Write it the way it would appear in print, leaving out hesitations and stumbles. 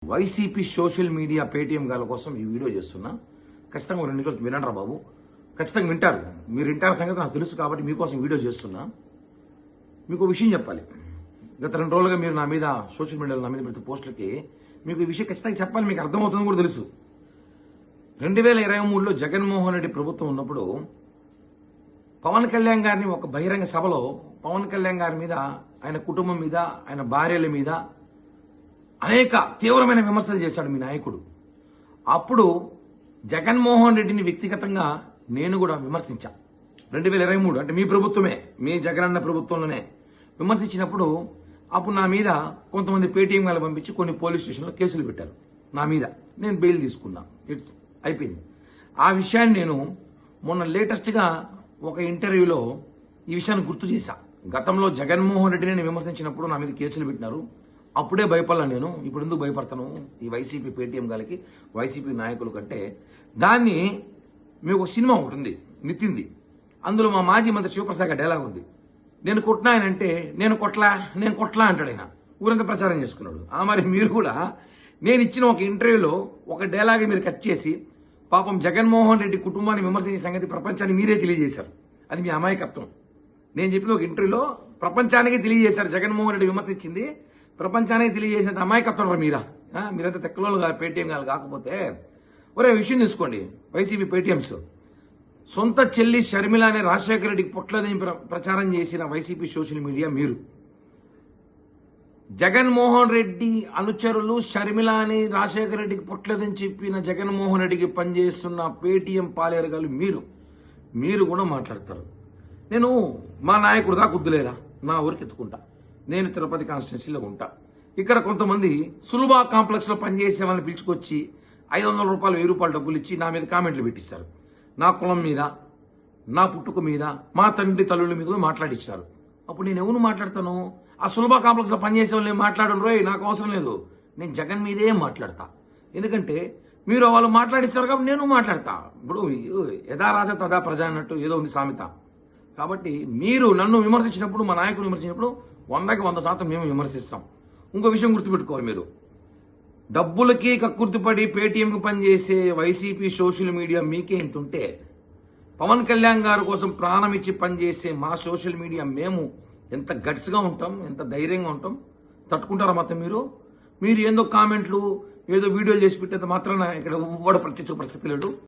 YCP social media Paytm గాల కోసం ఈ వీడియో చేస్తున్నా. ఖచ్చితంగా 2 నిమిషాలు వినండి బాబు. ఖచ్చితంగా వింటారు. మీరు వింటారు సంగతి నాకు తెలుసు కాబట్టి మీకోసం వీడియో చేస్తున్నా. మీకు విషయం చెప్పాలి. గత 2 రోజులుగా మీరు నా మీద సోషల్ మీడియాలో నా మీద పెడుతూ పోస్టులకి మీకు ఈ విషయం ఖచ్చితంగా చెప్పాలి. మీకు అర్థమవుతుందని కూడా తెలుసు. 2023లో జగన్మోహన్ రెడ్డి ప్రభుత్వం ఉన్నప్పుడు పవన్ కళ్యాణ్ గారిని ఒక బహిరంగ సభలో పవన్ కళ్యాణ్ గారి మీద, ఆయన కుటుంబం మీద, ఆయన భార్యల మీద అనేక తీవ్రమైన విమర్శలు చేశాడు మీ నాయకుడు. అప్పుడు జగన్మోహన్ రెడ్డిని వ్యక్తిగతంగా నేను కూడా విమర్శించా. 2023 అంటే మీ ప్రభుత్వమే, మీ జగనన్న ప్రభుత్వంలోనే విమర్శించినప్పుడు అప్పుడు నా మీద కొంతమంది పేటీఎం గాలు పంపించి కొన్ని పోలీస్ స్టేషన్లో కేసులు పెట్టారు నా మీద. నేను బెయిల్ తీసుకున్నా. ఇట్స్ అయిపోయింది. ఆ విషయాన్ని నేను మొన్న లేటెస్ట్గా ఒక ఇంటర్వ్యూలో ఈ విషయాన్ని గుర్తు చేశా. గతంలో జగన్మోహన్ రెడ్డిని నేను విమర్శించినప్పుడు నా మీద కేసులు పెట్టినారు. అప్పుడే భయపడలా నేను. ఇప్పుడు ఎందుకు భయపడతాను ఈ వైసీపీ పేటీఎం గాలకి, వైసీపీ నాయకుల కంటే? దాన్ని మీకు సినిమా ఒకటి ఉంది, నితింది. అందులో మా మాజీ మంత్రి శివప్రసాద్ డైలాగ్ ఉంది. నేను కొట్టినా ఆయన అంటే నేను కొట్లా అంటాడు. ఆయన ఊరంతా ప్రచారం చేసుకున్నాడు. మరి మీరు కూడా నేను ఇచ్చిన ఒక ఇంటర్వ్యూలో ఒక డైలాగ్ మీరు కట్ చేసి పాపం జగన్మోహన్ రెడ్డి కుటుంబాన్ని విమర్శించే సంగతి ప్రపంచానికి మీరే తెలియజేశారు. అది మీ అమాయకత్వం. నేను చెప్పిన ఒక ఇంటర్వ్యూలో ప్రపంచానికి తెలియజేశారు. జగన్మోహన్ రెడ్డి విమర్శించింది ప్రపంచానికి తెలియజేసిన అమాయకత్వం మీరా. మీరంతా తెక్కలో పేటీఎం గాలు కాకపోతే ఒరే విషయం తీసుకోండి. వైసీపీ పేటీఎంస్ సొంత చెల్లి షర్మిల అనే రాజశేఖర రెడ్డికి పొట్లని ప్రచారం చేసిన వైసీపీ సోషల్ మీడియా మీరు. జగన్మోహన్ రెడ్డి అనుచరులు షర్మిల అని రాజశేఖర రెడ్డికి పొట్లేదని చెప్పిన జగన్మోహన్ రెడ్డికి పనిచేస్తున్న పేటీఎం పాలేరుగాలు మీరు కూడా మాట్లాడతారు. నేను మా నాయకుడు దాకా వద్దులేరా, నా ఊరికి ఎత్తుకుంటా. నేను తిరుపతి కాన్స్టిట్యున్సీలో ఉంటా. ఇక్కడ కొంతమంది సులభ కాంప్లెక్స్ లో పనిచేసే వాళ్ళని పిలుచుకొచ్చి 500 రూపాయలు 1000 రూపాయలు డబ్బులు ఇచ్చి నా మీద కామెంట్లు పెట్టిస్తారు. నా కులం మీద, నా పుట్టుక మీద, మా తండ్రి తల్లుల మీద మాట్లాడిస్తారు. అప్పుడు నేను ఎవరు మాట్లాడతాను? ఆ సులభ కాంప్లెక్స్ లో పనిచేసే వాళ్ళు మాట్లాడను రోయ్, నాకు అవసరం లేదు. నేను జగన్ మీదే మాట్లాడతా. ఎందుకంటే మీరు వాళ్ళు మాట్లాడిస్తారు కాబట్టి నేను మాట్లాడతా. ఇప్పుడు యథా రాజా తదా ప్రజ అన్నట్టు ఏదో ఉంది సామెత. కాబట్టి మీరు నన్ను విమర్శించినప్పుడు, మా నాయకుడు విమర్శించినప్పుడు 100కి 100% మేము విమర్శిస్తాం. ఇంకో విషయం గుర్తుపెట్టుకోవాలి మీరు. డబ్బులకి కక్కుర్తిపడి పేటీఎంకి పనిచేసే వైసీపీ సోషల్ మీడియా మీకే ఇంతుంటే పవన్ కళ్యాణ్ గారి కోసం ప్రాణం ఇచ్చి పనిచేసే మా సోషల్ మీడియా మేము ఎంత గట్స్గా ఉంటాం, ఎంత ధైర్యంగా ఉంటాం. తట్టుకుంటారా మొత్తం మీరు ఏందో కామెంట్లు ఏదో వీడియోలు చేసి పెట్టేంత మాత్రాన ఇక్కడ ఎవ్వడ ప్రత్యక్ష పరిస్థితి లేడు.